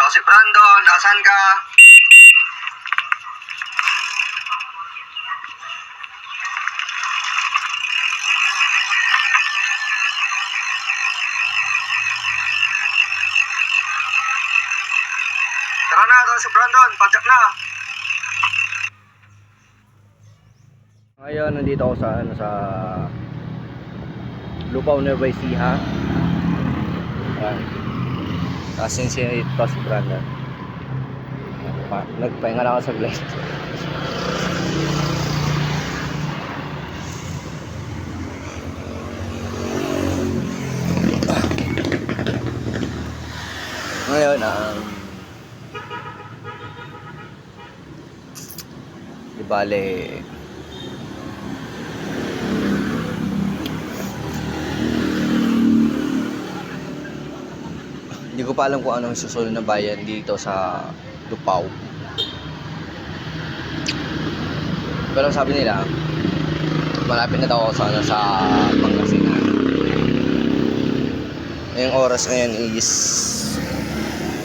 si Brandon, asan ka? Tara na, ito si Brandon, padyak na. Ngayon, nandito ako sa Lupaw Nueva Ecija. Ayan. Kasi ito si Brandon. Nagpahinga na ako sa blade. Ngayon, di bale, hindi ko pa alam kung anong susunod na bayan dito sa Lupaw. Pero sabi nila, malapit na daw ako sa Pangasinan. Ngayong oras ngayon is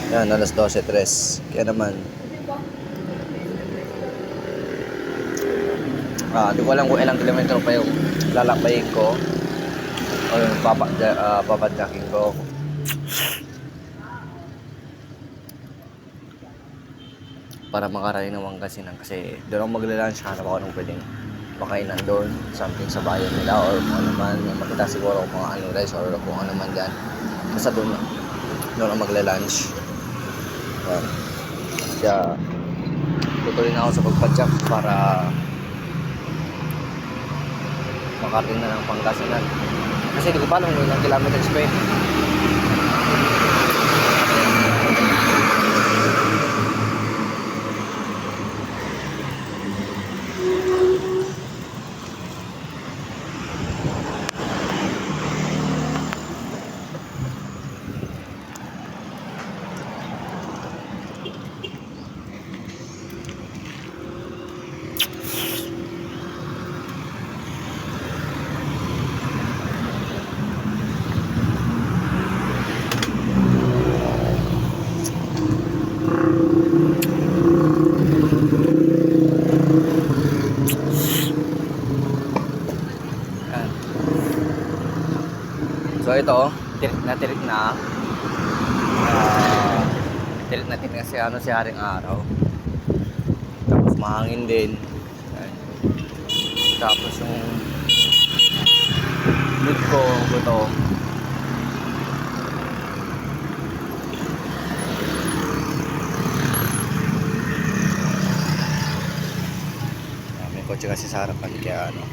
yan, alas 12:03. Kaya naman di ko alam kung ilang kilometro pa yung lalakbayin ko o yung papadyakin ko. Para makarating ng Pangasinan kasi doon ako magla-lunch, hanap ako ng pwedeng makainan doon, something sa bayan nila or kung ano man, makita siguro kung mga ano rice or kung ano man dyan. Basta doon ako magla-lunch. Kaya tutuloy na ako sa pagpadyak para makarating na ng Pangasinan kasi hindi ko pa alam kung ilang kilometers pa eh. So ito, tirik na tirik kasi ano si Haring Araw. Tapos mahangin din. Tapos yung mood ko gutom. May kotse kasi sa harapan kaya ano.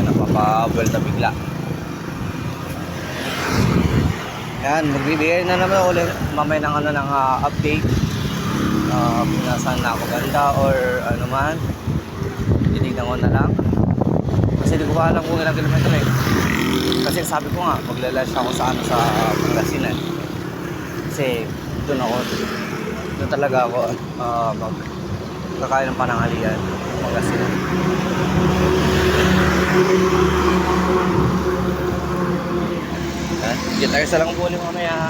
Napapa-vuelta bigla. Yan, magbibigay na naman ako ulit mamaya ng update kung nasaan na ako ganda or ano man. Titignan ko na lang kasi di ko pa alam kung ilang kilometro eh. Kasi sabi ko nga magla-lunch ako sa Pangasinan kasi doon talaga ako magkakain ng pananghalian Pangasinan. Kita tayo sa lang po ulit mamaya.